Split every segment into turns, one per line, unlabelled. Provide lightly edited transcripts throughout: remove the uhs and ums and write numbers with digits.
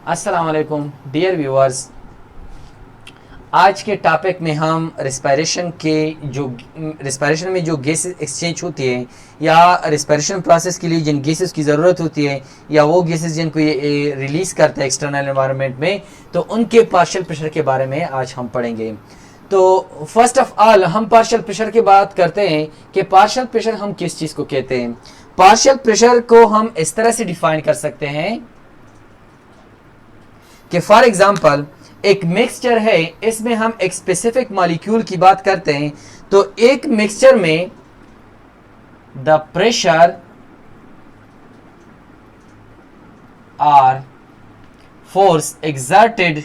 अस्सलाम वालेकुम dear viewers. आज के टॉपिक में हम रिस्पायरेशन में जो गैस एक्सचेंज होती है या रिस्पायरेशन प्रोसेस के लिए जिन गैसेस की ज़रूरत होती है या वो गैसेस जिनको ये रिलीज़ करता है एक्सटर्नल एनवायरनमेंट में, तो उनके पार्शियल प्रेशर के बारे में आज हम पढ़ेंगे। तो फर्स्ट ऑफ ऑल हम पार्शियल प्रेशर की बात करते हैं कि पार्शियल प्रेशर हम किस चीज़ को कहते हैं। पार्शियल प्रेशर को हम इस तरह से डिफाइन कर सकते हैं कि फॉर एग्जांपल एक मिक्सचर है, इसमें हम एक स्पेसिफिक मॉलिक्यूल की बात करते हैं, तो एक मिक्सचर में the pressure or force exerted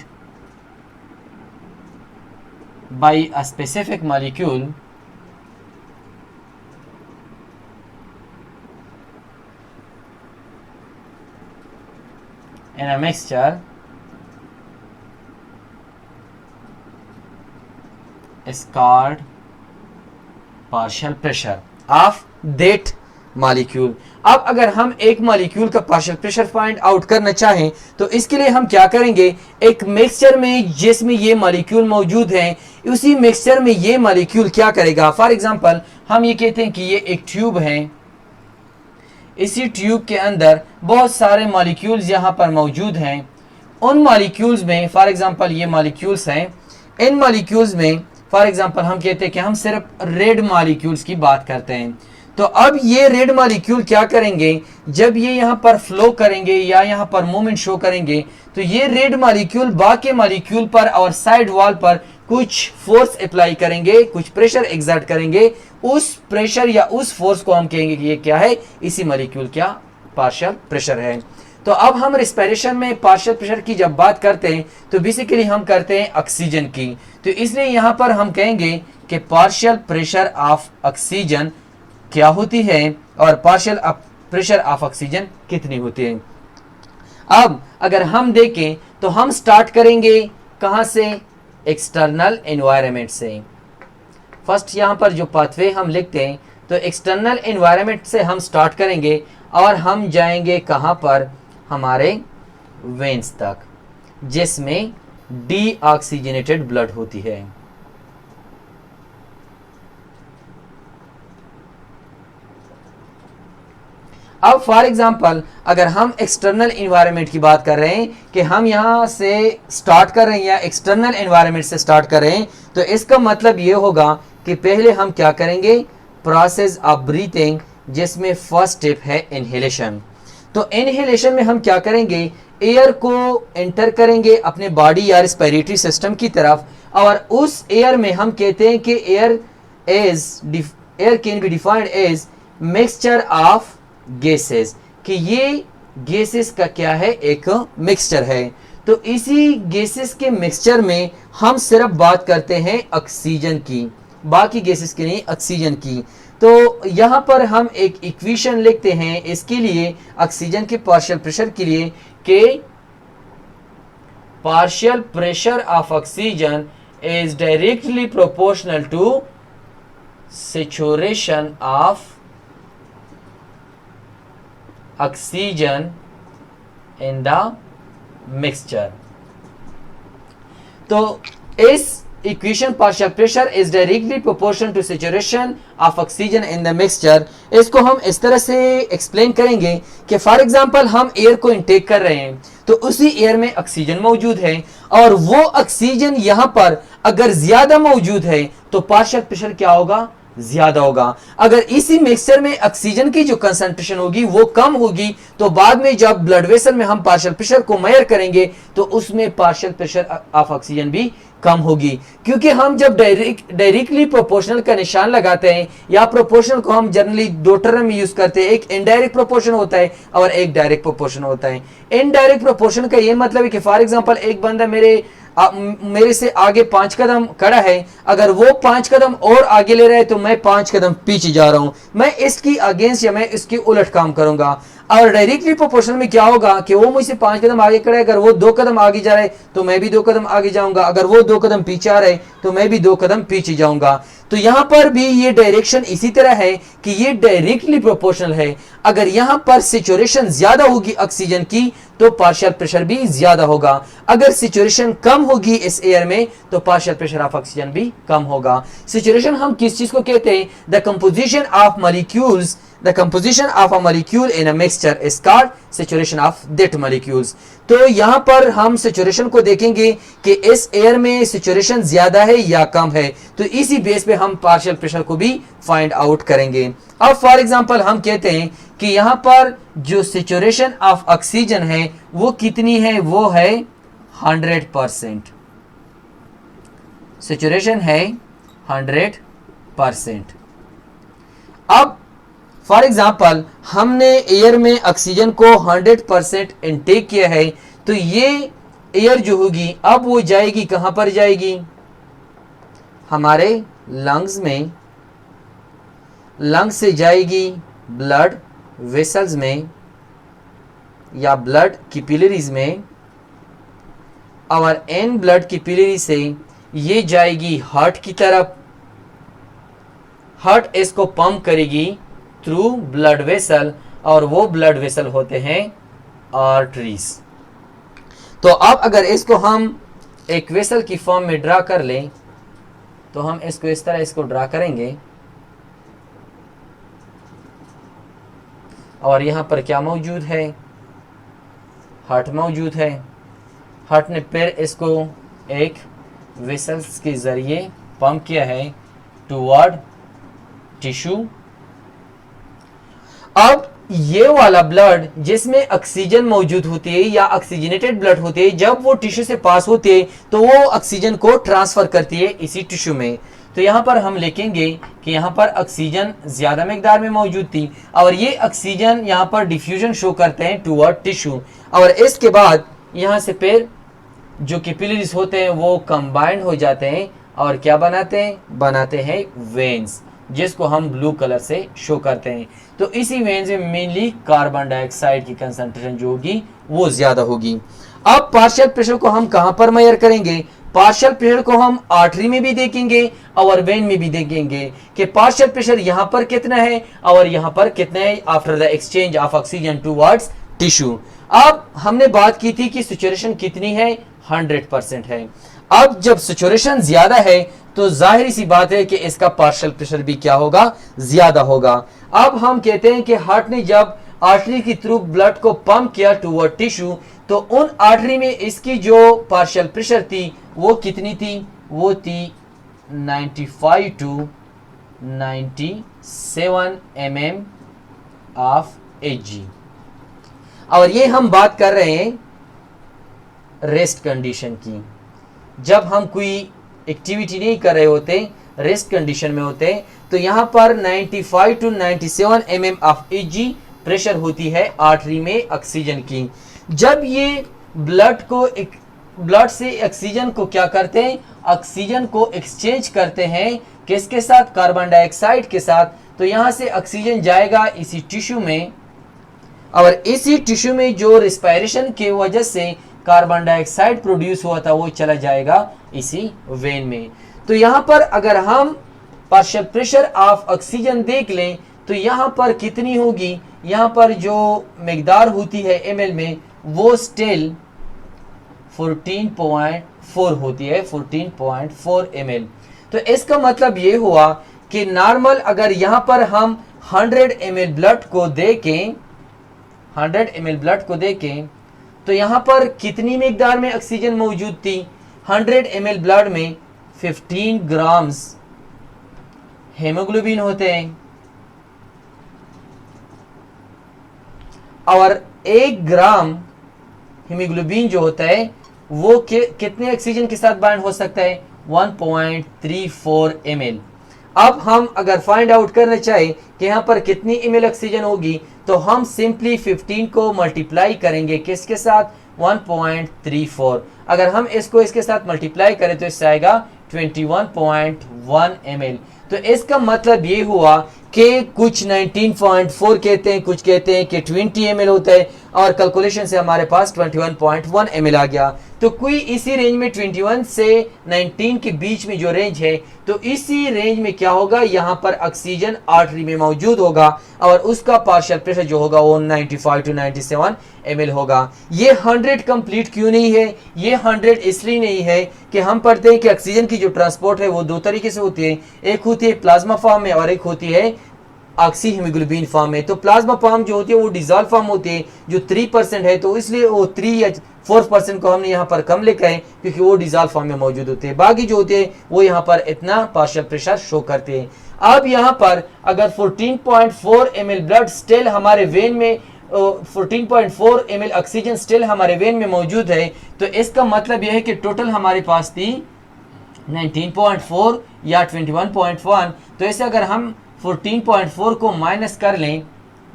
by a specific molecule in a mixture is called partial pressure of that molecule। अब अगर हम एक मॉलिक्यूल का पार्शियल प्रेशर फाइंड आउट करना चाहें तो इसके लिए हम क्या करेंगे, एक मिक्सचर में जिसमें ये मॉलिक्यूल मौजूद हैं, उसी मिक्सचर में ये मॉलिक्यूल क्या करेगा। फॉर एग्जांपल हम ये कहते हैं कि ये एक ट्यूब है, इसी ट्यूब के अंदर बहुत सारे मॉलिक्यूल्स यहाँ पर मौजूद हैं। उन मॉलिक्यूल्स में फॉर एग्जांपल ये मॉलिक्यूल्स हैं, इन मॉलिक्यूल्स में फॉर एग्जांपल हम कहते हैं कि हम सिर्फ रेड मॉलिक्यूल्स की बात करते हैं। तो अब ये रेड मॉलिक्यूल क्या करेंगे, जब ये यहाँ पर फ्लो करेंगे या यहाँ पर मूवमेंट शो करेंगे, तो ये रेड मॉलिक्यूल बाकी मॉलिक्यूल पर और साइड वॉल पर कुछ फोर्स अप्लाई करेंगे, कुछ प्रेशर एग्जर्ट करेंगे। उस प्रेशर या उस फोर्स को हम कहेंगे कि ये क्या है, इसी मॉलिक्यूल क्या पार्शियल प्रेशर है। तो अब हम रिस्पायरेशन में पार्शियल प्रेशर की जब बात करते हैं तो बेसिकली हम करते हैं ऑक्सीजन की। तो इसलिए यहाँ पर हम कहेंगे कि पार्शियल प्रेशर ऑफ ऑक्सीजन क्या होती है और पार्शियल प्रेशर ऑफ ऑक्सीजन कितनी होती है। अब अगर हम देखें तो हम स्टार्ट करेंगे कहाँ से, एक्सटर्नल एनवायरनमेंट से। फर्स्ट यहाँ पर जो पाथवे हम लिखते हैं तो एक्सटर्नल एनवायरनमेंट से हम स्टार्ट करेंगे और हम जाएंगे कहाँ पर, हमारे वेन्स तक, जिसमें डीऑक्सीजनेटेड ब्लड होती है। अब फॉर एग्जांपल अगर हम एक्सटर्नल एनवायरनमेंट की बात कर रहे हैं कि हम यहां से स्टार्ट कर रहे हैं या एक्सटर्नल एनवायरनमेंट से स्टार्ट कर रहे हैं, तो इसका मतलब ये होगा कि पहले हम क्या करेंगे, प्रोसेस ऑफ ब्रीथिंग, जिसमें फर्स्ट स्टेप है इनहेलेशन। तो इनहेलेशन में हम क्या करेंगे, एयर को एंटर करेंगे अपने बॉडी या रेस्पिरेटरी सिस्टम की तरफ, और उस एयर में हम कहते हैं कि air can be defined as mixture of gases, कि ये गैसेस का क्या है, एक मिक्सचर है। तो इसी गैसेस के मिक्सचर में हम सिर्फ बात करते हैं ऑक्सीजन की, बाकी गैसेस की नहीं, ऑक्सीजन की। तो यहाँ पर हम एक इक्वेशन लिखते हैं इसके लिए, ऑक्सीजन के पार्शियल प्रेशर के लिए, कि partial pressure of oxygen is directly proportional to saturation of oxygen in the mixture. तो इस equation partial pressure is directly proportional to saturation of oxygen in the mixture, इसको हम इस तरह से एक्सप्लेन करेंगे कि फॉर एग्जांपल हम एयर को इनटेक कर रहे हैं, तो उसी एयर में ऑक्सीजन मौजूद है, और वो ऑक्सीजन यहां पर अगर ज्यादा मौजूद है तो पार्शियल प्रेशर क्या होगा, ज्यादा होगा। अगर इसी मिक्सचर में ऑक्सीजन की जो कंसंट्रेशन होगी वो कम होगी, तो बाद में जब ब्लड वेसल में हम पार्शियल प्रेशर को मेजर करेंगे तो उसमें पार्शियल प्रेशर ऑफ ऑक्सीजन भी कम होगी। क्योंकि हम जब डायरेक्टली प्रोपोर्शनल का निशान लगाते हैं, या प्रोपोर्शनल को हम जनरली दो टर्म में यूज करते हैं, एक इनडायरेक्ट प्रोपोर्शन होता है और एक डायरेक्ट प्रोपोर्शन होता है। इनडायरेक्ट प्रोपोर्शन का ये मतलब है कि फॉर एग्जांपल एक बंदा मेरे से आगे 5 कदम खड़ा है, अगर वो 5 कदम और आगे ले रहा है तो मैं 5 कदम पीछे जा रहा हूं, मैं इसकी अगेंस्ट या मैं इसकी उलट काम करूंगा। और डायरेक्टली प्रोपोर्शनल में क्या होगा कि वो मुझसे 5 कदम आगे खड़ा है, अगर वो 2 कदम आगे जा रहे तो मैं भी 2 कदम आगे जाऊंगा, अगर वो 2 कदम पीछे आ रहे तो मैं भी 2 कदम पीछे जाऊंगा। तो यहां पर भी ये डायरेक्शन इसी तरह है कि ये डायरेक्टली प्रोपोर्शनल है। अगर यहां पर सिचुएशन ज्यादा होगी ऑक्सीजन की तो पार्शियल प्रेशर भी ज्यादा होगा, अगर सिचुएशन कम होगी इस एयर में तो पार्शियल प्रेशर ऑफ ऑक्सीजन भी कम होगा। सिचुएशन हम किस चीज को कहते हैं? The composition of molecules, the composition of a molecule in a mixture is called saturation of that molecules। तो यहां पर हम saturation को देखेंगे कि इस एयर में saturation ज्यादा है या कम है, तो इसी बेस पे हम पार्शियल प्रेशर को भी फाइंड आउट करेंगे। अब फॉर एग्जांपल हम कहते हैं कि यहां पर जो saturation ऑफ ऑक्सीजन है वो कितनी है? वो है 100%। saturation है 100%। अब फॉर एग्जाम्पल हमने एयर में ऑक्सीजन को 100% इनटेक किया है, तो ये एयर जो होगी अब वो जाएगी कहां पर जाएगी? हमारे लंग्स में, लंग्स से जाएगी ब्लड वेसल्स में या ब्लड कैपिलरीज में, और इन ब्लड कैपिलरी से ये जाएगी हार्ट की तरफ। हार्ट इसको पंप करेगी थ्रू ब्लड वेसल, और वो ब्लड वेसल होते हैं आर्टरीज। तो अब अगर इसको हम एक वेसल की फॉर्म में ड्रा कर लें तो हम इसको इस तरह इसको ड्रा करेंगे, और यहां पर क्या मौजूद है? हार्ट मौजूद है। हार्ट ने फिर इसको एक वेसल्स के जरिए पंप किया है टुवर्ड टिश्यू। अब ये वाला ब्लड जिसमें ऑक्सीजन मौजूद होती है या ऑक्सीजनेटेड ब्लड होती है, जब वो टिश्यू से पास होती है तो वो ऑक्सीजन को ट्रांसफर करती है इसी टिश्यू में। तो यहां पर हम लिखेंगे कि यहां पर ऑक्सीजन ज्यादा मिकदार में मौजूद थी, और ये ऑक्सीजन यहां पर डिफ्यूजन शो करते हैं टुवर्ड टिश्यू, और इसके बाद यहां से फिर जो कैपिलरीज होते हैं वो कंबाइंड हो जाते हैं और क्या बनाते हैं? बनाते हैं वेन्स, जिसको हम ब्लू कलर से शो करते हैं। तो इसी वेन्स में मेनली कार्बन डाइऑक्साइड की कंसंट्रेशन जो होगी वो ज्यादा होगी। अब पार्शियल प्रेशर को हम कहां पर मेजर करेंगे? पार्शियल प्रेशर को हम आर्टरी में भी देखेंगे और वेन में भी देखेंगे कि पार्शियल प्रेशर यहां पर कितना है और यहां पर कितना है after the exchange of oxygen towards tissue. अब हमने बात की थी कि सैचुरेशन कितनी है? 100% है। अब जब सैचुरेशन ज्यादा है तो जाहिर सी बात है कि इसका पार्शियल प्रेशर भी क्या होगा? ज्यादा होगा। अब हम कहते हैं कि हार्ट ने जब आर्टरी की थ्रू ब्लड को पंप किया टुवर्ड टिश्यू, तो उन आर्टरी में इसकी जो पार्शियल प्रेशर थी वो कितनी थी? वो थी 95 to 97 mm ऑफ Hg। और ये हम बात कर रहे हैं रेस्ट कंडीशन की, जब हम कोई एक्टिविटी नहीं कर रहे होते, रेस्ट कंडीशन में होते, तो यहां पर 95 to 97 mm of Hg pressure होती है आर्टरी में ऑक्सीजन की। जब ये ब्लड से ऑक्सीजन को क्या करते हैं? ऑक्सीजन को एक्सचेंज करते हैं किसके साथ? कार्बन डाइऑक्साइड के साथ। तो यहां से ऑक्सीजन जाएगा इसी टिश्यू में, और इसी टिश्यू में जो रिस्पायरेशन की वजह से कार्बन डाइऑक्साइड प्रोड्यूस हुआ था वो चला जाएगा इसी वेन में। तो यहां पर अगर हम पार्शियल प्रेशर ऑफ ऑक्सीजन देख लें तो यहां पर कितनी होगी? यहां पर जो मिकदार होती है ml में वो स्टिल 14.4 होती है, 14.4 ml। तो इसका मतलब ये हुआ कि नॉर्मल अगर यहां पर हम 100 ml ब्लड को देखें, 100 ml ब्लड को देखें तो यहां पर कितनी मिकदार में ऑक्सीजन मौजूद थी? 100 ml ब्लड में 15 ग्राम्स हेमोग्लोबिन होते हैं, और 1 ग्राम हीमोग्लोबिन जो होता है वो कितने ऑक्सीजन के साथ बाइंड हो सकता है? 1.34 ml। अब हम अगर फाइंड आउट करना चाहे कि यहाँ पर कितनी ml ऑक्सीजन होगी तो हम सिंपली 15 को मल्टीप्लाई करेंगे किसके साथ? 1.34। अगर हम इसको इसके साथ मल्टीप्लाई करें तो इससे आएगा 21.1 ml। तो इसका मतलब ये हुआ के कुछ 19.4 कहते हैं, कुछ कहते हैं कि 20 ml होता है, और कैलकुलेशन से हमारे पास 21.1 ml आ गया। तो कोई इसी रेंज में 21 से 19 के बीच में जो रेंज है, तो इसी रेंज में क्या होगा, यहाँ पर ऑक्सीजन आर्टरी में मौजूद होगा और उसका पार्शियल प्रेशर जो होगा वो 95 टू 97 ml होगा। ये 100 कंप्लीट क्यों नहीं है? ये 100 इसलिए नहीं है कि हम पढ़ते हैं कि ऑक्सीजन की जो ट्रांसपोर्ट है वो दो तरीके से होती है, एक होती है प्लाज्मा फॉर्म में और एक होती है ऑक्सी हीमोग्लोबिन फॉर्म में। तो प्लाज्मा फॉर्म जो होती है वो डिजॉल्व फॉर्म होती है जो 3% है, तो इसलिए वो 3 या 4% को हमने यहाँ पर कम लिखा है क्योंकि वो डिजॉल्व फॉर्म में मौजूद होते हैं। बाकी जो होते हैं वो यहाँ पर इतना पार्शियल प्रेशर शो करते हैं। अब यहाँ पर अगर 14.4 ml ब्लड स्टिल हमारे वेन में 14.4 ml ऑक्सीजन स्टिल हमारे वेन में मौजूद है, तो इसका मतलब यह है कि टोटल हमारे पास थी 19.4 या 21.1। तो ऐसे अगर हम 14.4 को माइनस कर लें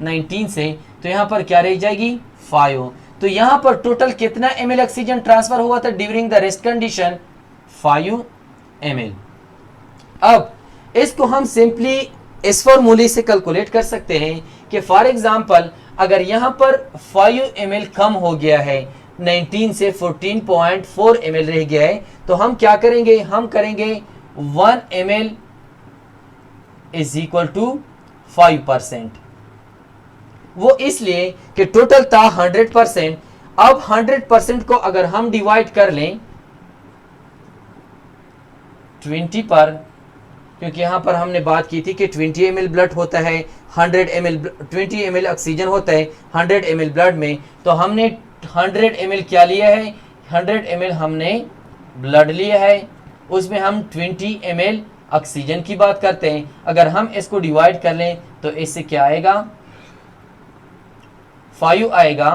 19 से, तो यहाँ पर क्या रह जाएगी 5। तो यहाँ पर टोटल कितना ml ऑक्सीजन ट्रांसफर हुआ था during the rest condition? 5 ml। अब इसको हम सिंपली इस फॉर्मूले से कैलकुलेट कर सकते हैं कि फॉर एग्जांपल अगर यहाँ पर 5 ml कम हो गया है, 19 से 14.4 ml रह गया है, तो हम क्या करेंगे? हम करेंगे 1 ml इज इक्वल टू 5%। वो इसलिए कि टोटल था 100%। अब 100% को अगर हम डिवाइड कर लें 20 पर, क्योंकि यहां पर हमने बात की थी कि 20 ml ब्लड होता है, 20 ml ऑक्सीजन होता है 100 ml ब्लड में, तो हमने 100 ml क्या लिया है? 100 ml हमने ब्लड लिया है, उसमें हम 20 ml ऑक्सीजन की बात करते हैं। अगर हम इसको डिवाइड कर लें तो इससे क्या आएगा? 5 आएगा।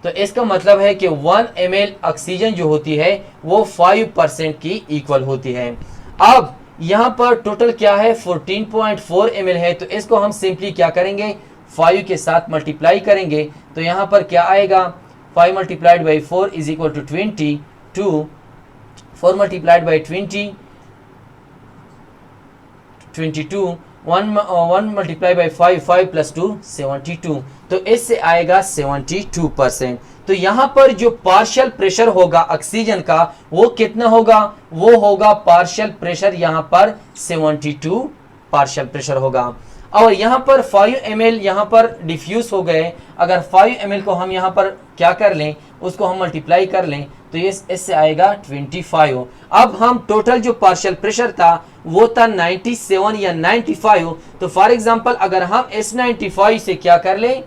तो इसका मतलब है कि 1 ml ऑक्सीजन जो होती है वो 5% की इक्वल होती है। अब यहाँ पर टोटल क्या है? 14.4 ml है, तो इसको हम सिंपली क्या करेंगे? 5 के साथ मल्टीप्लाई करेंगे, तो यहाँ पर क्या आएगा? 5 multiplied by 4 is equal to 22। 4 multiplied by 22, 1 multiply by 5 plus 2 72, तो इससे आएगा 72%। तो यहाँ पर जो पार्शियल प्रेशर होगा ऑक्सीजन का वो कितना होगा? वो होगा पार्शियल प्रेशर यहाँ पर 72 पार्शियल प्रेशर होगा। और यहाँ पर 5 ml यहाँ पर डिफ्यूज हो गए। अगर 5 ml को हम यहाँ पर क्या कर लें, उसको हम मल्टीप्लाई कर लें, तो ये इससे आएगा 25। अब हम टोटल जो पार्शियल प्रेशर था वो था 97 या 95। तो फॉर एग्जांपल अगर हम इस 95 से क्या कर लें,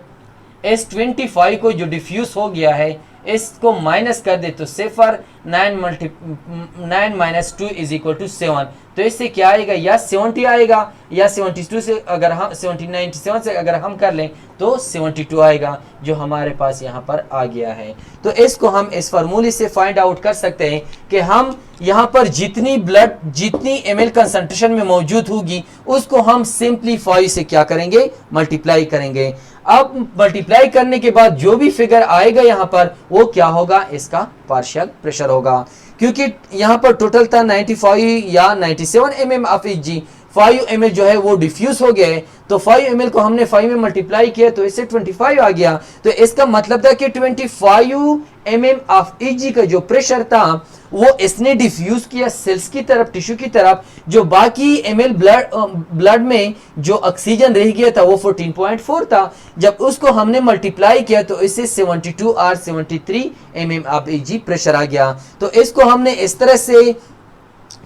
इस 25 को जो डिफ्यूज हो गया है इसको माइनस कर दे, तो सिफर 9 माइनस 2 इज इक्वल टू 7। तो इससे क्या आएगा? या 70 आएगा या 72 से अगर हम 97 से अगर हम कर लें तो 72 आएगा, जो हमारे पास यहाँ पर आ गया है। तो इसको हम इस फार्मूले से फाइंड आउट कर सकते हैं कि हम यहाँ पर जितनी ब्लड जितनी ml कंसंट्रेशन में मौजूद होगी उसको हम सिंपली 5 से क्या करेंगे? मल्टीप्लाई करेंगे। अब मल्टीप्लाई करने के बाद जो भी फिगर आएगा यहाँ पर वो क्या होगा? इसका पार्शियल प्रेशर होगा, क्योंकि यहाँ पर टोटल था 95 या 97 mm ऑफ Hg। 5 ml जो है वो डिफ्यूज हो गया है, तो 5 ml को हमने 5 में मल्टीप्लाई किया तो इससे 25 आ गया। तो इसका मतलब था कि 25 mm ऑफ Hg का जो प्रेशर था वो इसने डिफ्यूज किया सेल्स की तरफ, टिश्यू की तरफ। जो बाकी ml ब्लड में जो ऑक्सीजन रह गया था वो 14.4 था। जब उसको हमने मल्टीप्लाई किया तो इससे 72 और 73 mm ऑफ Hg प्रेशर आ गया। तो इसको हमने इस तरह से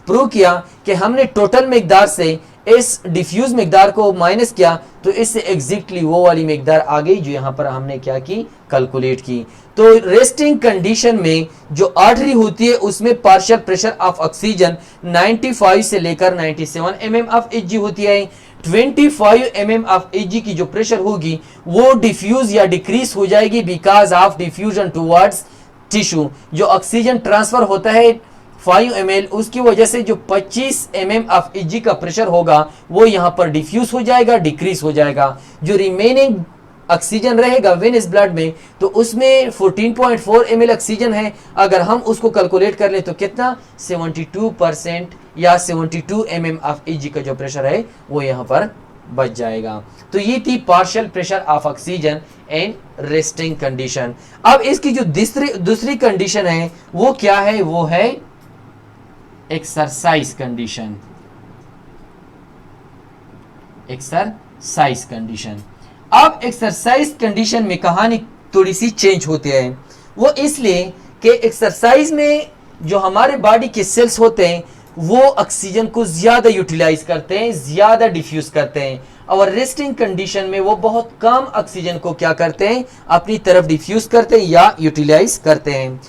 प्रूव किया कि हमने टोटल मिकदार से इस डिफ्यूज मिकदार को माइनस किया तो इससे एग्जैक्टली वो वाली मिकदार आ गई जो यहाँ पर हमने क्या की? कैलकुलेट की। तो रेस्टिंग कंडीशन में जो आर्टरी होती है उसमें पार्शियल प्रेशर ऑफ ऑक्सीजन 95 से लेकर 97 mm ऑफ Hg होती है। 25 mm ऑफ Hg की जो प्रेशर होगी वो डिफ्यूज या डिक्रीज हो जाएगी because of diffusion towards tissue. जो ऑक्सीजन ट्रांसफर होता है 5 ml, उसकी वजह से जो 25 mm ऑफ Hg का प्रेशर होगा वो यहाँ पर डिफ्यूज हो जाएगा, डिक्रीज हो जाएगा। जो रिमेनिंग ऑक्सीजन रहेगा वेनस ब्लड में तो उसमें 14.4 ml ऑक्सीजन है। अगर हम उसको कैलकुलेट कर लें तो कितना? 72% या 72 mm ऑफ Hg का जो प्रेशर है वो यहाँ पर बच जाएगा। तो ये थी partial pressure of oxygen in resting condition. अब इसकी जो दूसरी कंडीशन है वो क्या है, वो है एक्सरसाइज कंडीशन। Exercise condition. अब एक्सरसाइज कंडीशन में कहानी थोड़ी सी चेंज होती है। वो इसलिए कि एक्सरसाइज में जो हमारे बॉडी के सेल्स होते हैं वो ऑक्सीजन को ज्यादा यूटिलाइज करते हैं, ज्यादा डिफ्यूज करते हैं, और रेस्टिंग कंडीशन में वो बहुत कम ऑक्सीजन को क्या करते हैं, अपनी तरफ डिफ्यूज करते हैं या यूटिलाइज करते हैं।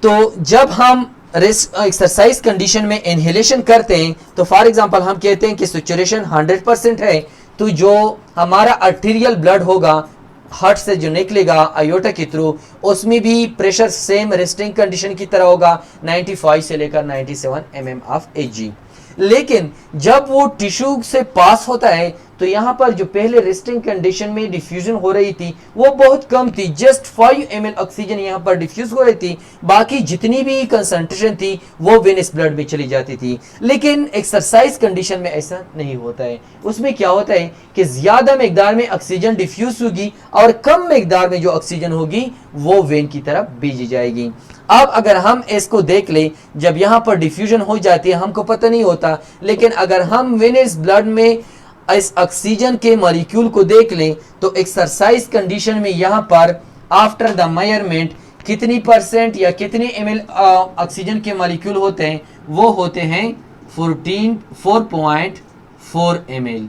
तो जब हम एक्सरसाइज कंडीशन में इनहेलेशन करते हैं तो फॉर एग्जांपल हम कहते हैं कि सैचुरेशन 100% है, तो जो हमारा आर्टेरियल ब्लड होगा हार्ट से जो निकलेगा आयोटा के थ्रू, उसमें भी प्रेशर सेम रेस्टिंग कंडीशन की तरह होगा 95 से लेकर 97 mm ऑफ Hg। लेकिन जब वो टिश्यू से पास होता है तो यहाँ पर जो पहले रेस्टिंग कंडीशन में डिफ्यूजन हो रही थी वो बहुत कम थी, जस्ट 5 ml ऑक्सीजन यहाँ पर डिफ्यूज हो रही थी, बाकी जितनी भी कंसंट्रेशन थी वो वेनस ब्लड में चली जाती थी। लेकिन एक्सरसाइज कंडीशन में ऐसा नहीं होता है। उसमें क्या होता है कि ज्यादा मिकदार में ऑक्सीजन डिफ्यूज होगी और कम मिकदार में जो ऑक्सीजन होगी वो वेन की तरफ भेजी जाएगी। अब अगर हम इसको देख ले, जब यहाँ पर डिफ्यूजन हो जाती है हमको पता नहीं होता, लेकिन अगर हम वेनस ब्लड में इस ऑक्सीजन के मॉलिक्यूल को देख लें तो एक्सरसाइज कंडीशन में यहाँ पर आफ्टर द मेजरमेंट कितनी परसेंट या कितने ml ऑक्सीजन के मॉलिक्यूल होते हैं, वो होते हैं 4.4 ml।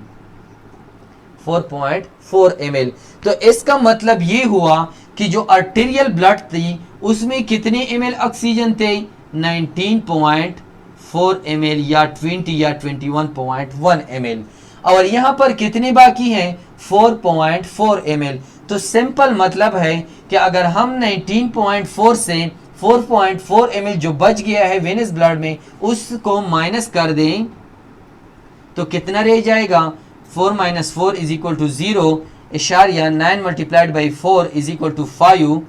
4.4 ml। तो इसका मतलब ये हुआ कि जो आर्टेरियल ब्लड थी उसमें कितने ml ऑक्सीजन थे, 19.4 ml या 20 या 21.1 ml, और यहाँ पर कितने बाकी हैं, 4.4 ml। तो सिंपल मतलब है कि अगर हम 19.4 से 4.4 ml जो बच गया है वेनस ब्लड में उसको माइनस कर दें तो कितना रह जाएगा, 4 - 4 = 0 इशारिया 9 × 4 = 5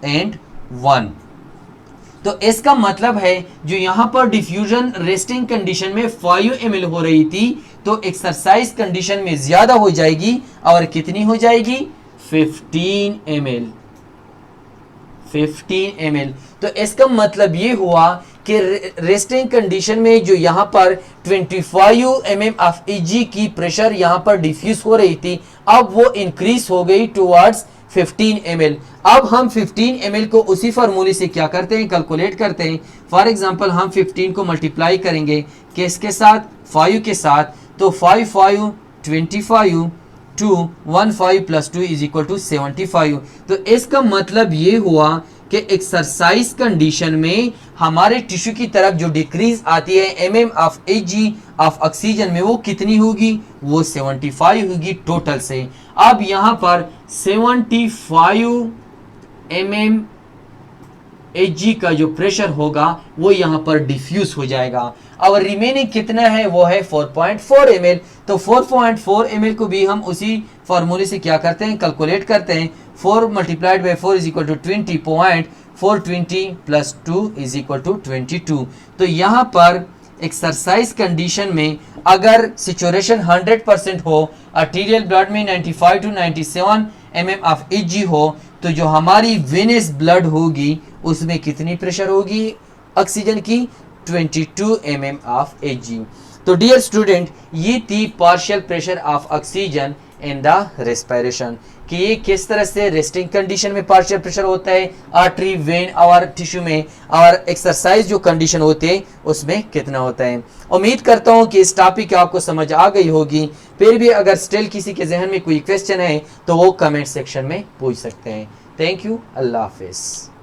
एंड 1। तो इसका मतलब है जो यहाँ पर डिफ्यूजन रेस्टिंग कंडीशन में 5 ml हो रही थी तो एक्सरसाइज कंडीशन में ज्यादा हो जाएगी, और कितनी हो जाएगी, 15 ml। 15 ml। तो इसका मतलब ये हुआ कि रेस्टिंग कंडीशन में जो यहाँ पर 25 mm ऑफ Hg की प्रेशर यहाँ पर डिफ्यूज हो रही थी, अब वो इंक्रीज हो गई टुवर्ड्स 15 ml। अब हम 15 ml को उसी फार्मूले से क्या करते हैं, कैलकुलेट करते हैं। फॉर एग्जांपल हम 15 को मल्टीप्लाई करेंगे किसके साथ, 5 के साथ, तो 5 5 25 2 1 5 + 2 = 75। तो इसका मतलब ये हुआ कि एक्सरसाइज कंडीशन में हमारे टिश्यू की तरफ जो डिक्रीज आती है mm of Hg of oxygen में वो कितनी होगी, वो 75 होगी टोटल से। अब यहाँ पर 75 mm Hg का जो प्रेशर होगा वो यहाँ पर डिफ्यूज हो जाएगा, और रिमेनिंग कितना है, वो है 4.4 ml। तो 4.4 ml को भी हम उसी फार्मूले से क्या करते हैं, कैलकुलेट करते हैं। 4 × 4 = 20.420 + 2 = 22। तो यहाँ पर एक्सरसाइज कंडीशन में अगर सिचुएशन 100% हो, आर्टेरियल ब्लड में 95 to 97 mm ऑफ Hg हो, तो जो हमारी वेनस ब्लड होगी उसमें कितनी प्रेशर होगी ऑक्सीजन की, 22 mm ऑफ Hg। तो डियर स्टूडेंट, ये थी partial pressure of oxygen in the respiration, कि ये किस तरह से रेस्टिंग कंडीशन में पार्शियल प्रेशर होता है आर्टरी, वेन और टिश्यू में, और एक्सरसाइज जो कंडीशन होती है उसमें कितना होता है। उम्मीद करता हूँ कि इस टॉपिक आपको समझ आ गई होगी। फिर भी अगर स्टिल किसी के जहन में कोई क्वेश्चन है तो वो कमेंट सेक्शन में पूछ सकते हैं। थैंक यू, अल्लाह हाफिज़।